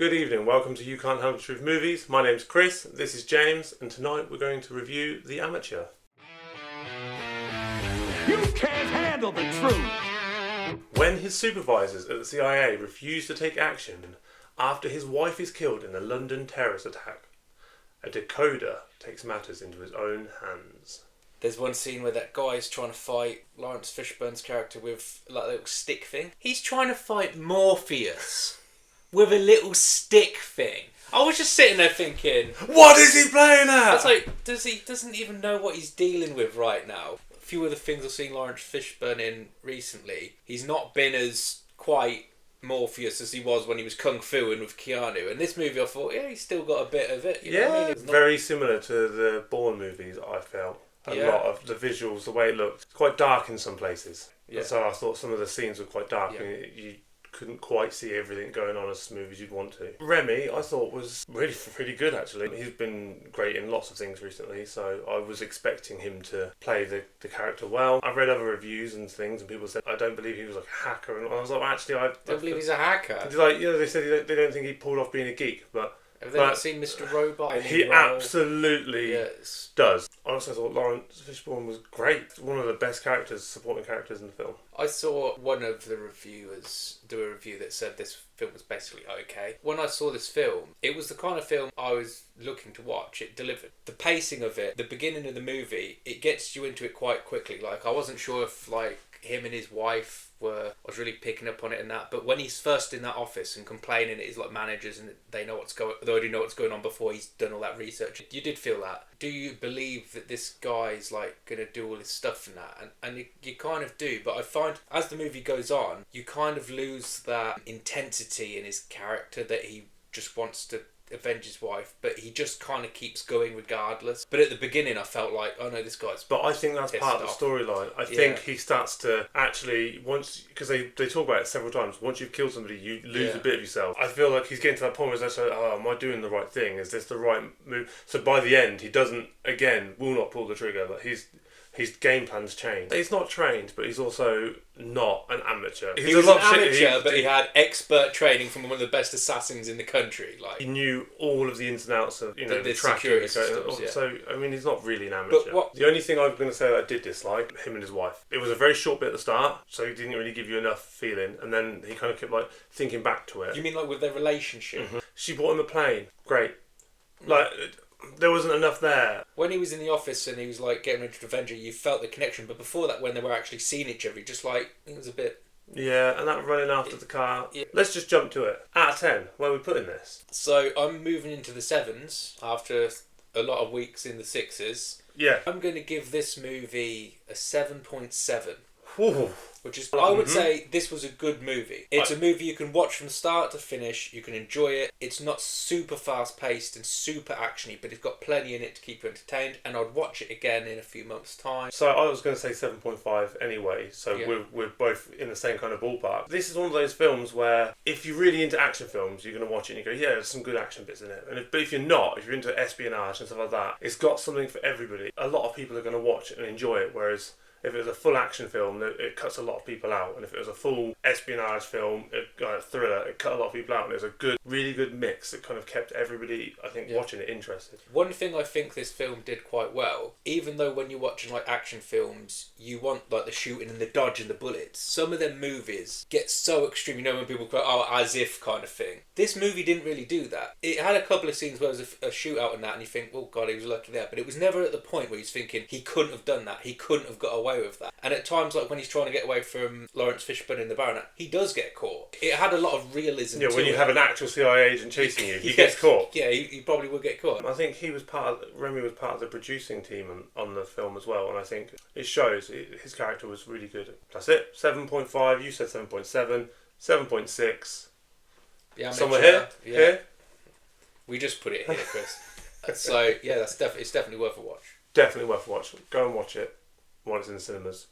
Good evening, welcome to You Can't Handle the Truth Movies. My name's Chris, this is James, and tonight we're going to review The Amateur. You can't handle the truth! When his supervisors at the CIA refuse to take action after his wife is killed in a London terrorist attack, a decoder takes matters into his own hands. There's one scene where that guy's trying to fight Laurence Fishburne's character with like a little stick thing. He's trying to fight Morpheus with a little stick thing. I was just sitting there thinking, what is he playing at? it's like, doesn't even know what he's dealing with right now. A few of the things I've seen Laurence Fishburne in recently, he's not been as quite Morpheus as he was when he was Kung Fu-ing with Keanu. And this movie, I thought, yeah, he's still got a bit of it. You know what I mean? It's not... very similar to the Bourne movies, I felt. A lot of the visuals, the way it looked, it's quite dark in some places. Yeah. So I thought some of the scenes were quite dark. Yeah. And you couldn't quite see everything going on as smooth as you'd want to. Rami, I thought, was really good, actually. He's been great in lots of things recently, so I was expecting him to play the character well. I've read other reviews and things, and people said, I don't believe he was like a hacker. And I was like, well, actually, I don't believe he's a hacker. Like, they said they don't think he pulled off being a geek, but... Have they not seen Mr. Robot? He absolutely does. I also thought Laurence Fishburne was great. One of the best supporting characters in the film. I saw one of the reviewers do a review that said this film was basically okay. When I saw this film, it was the kind of film I was looking to watch. It delivered. The pacing of it, the beginning of the movie, it gets you into it quite quickly. Like, I wasn't sure if, like, him and his wife I was really picking up on it and that, but when he's first in that office and complaining at his like managers and they know they already know what's going on before he's done all that research, you did feel that. Do you believe that this guy's like gonna do all this stuff and that? And you kind of do, but I find as the movie goes on, you kind of lose that intensity in his character that he just wants to avenge his wife, but he just kind of keeps going regardless. But at the beginning I felt like, oh no, this guy's But I think that's part of the storyline. I think he starts to actually, once, because they talk about it several times, once you've killed somebody you lose a bit of yourself. I feel like he's getting to that point where he's like, oh, am I doing the right thing? Is this the right move? So by the end he will not pull the trigger. Like his game plan's changed. He's not trained, but he's also not an amateur. He was an amateur, but he had expert training from one of the best assassins in the country. Like, he knew all of the ins and outs of the tracking. So I mean, he's not really an amateur. But the only thing I'm going to say that I did dislike, him and his wife. It was a very short bit at the start, so he didn't really give you enough feeling, and then he kind of kept like thinking back to it. You mean like with their relationship? Mm-hmm. She bought him a plane. Great. Like, there wasn't enough there. When he was in the office and he was like getting ready to avenge her, you felt the connection. But before that, when they were actually seeing each other, just like, it was a bit... Yeah, and that running after the car. Yeah. Let's just jump to it. Out of 10, where are we putting this? So I'm moving into the 7s after a lot of weeks in the 6s. Yeah. I'm going to give this movie a 7.7. Ooh. Which is, I would say this was a good movie. It's a movie you can watch from start to finish. You can enjoy it. It's not super fast paced and super actiony, but it's got plenty in it to keep you entertained. And I'd watch it again in a few months' time. So I was going to say 7.5 anyway. So we're both in the same kind of ballpark. This is one of those films where if you're really into action films, you're going to watch it and you go, yeah, there's some good action bits in it. But if you're not, if you're into espionage and stuff like that, it's got something for everybody. A lot of people are going to watch it and enjoy it, whereas if it was a full action film, it cuts a lot of people out. And if it was a full espionage film, a thriller, it cut a lot of people out. And it was a really good mix that kind of kept everybody, I think, watching it interested. One thing I think this film did quite well, even though when you're watching like action films, you want like the shooting and the dodge and the bullets, some of them movies get so extreme, you know, when people go, oh, as if kind of thing. This movie didn't really do that. It had a couple of scenes where there was a shootout and that, and you think, oh God, he was lucky there. But it was never at the point where he's thinking he couldn't have done that. He couldn't have got away with that. And at times, like when he's trying to get away from Laurence Fishburne in the Baronet, he does get caught. It had a lot of realism to it. Yeah, when you have an actual CIA agent chasing you, he gets caught. Yeah, he probably would get caught. I think Rami was part of the producing team on the film as well, and I think it shows. His character was really good. That's it. 7.5. You said 7.7. 7.6. Yeah, somewhere here. Yeah. Here. We just put it here, Chris. So yeah, it's definitely worth a watch. Definitely worth a watch. Go and watch it while it's in the cinemas.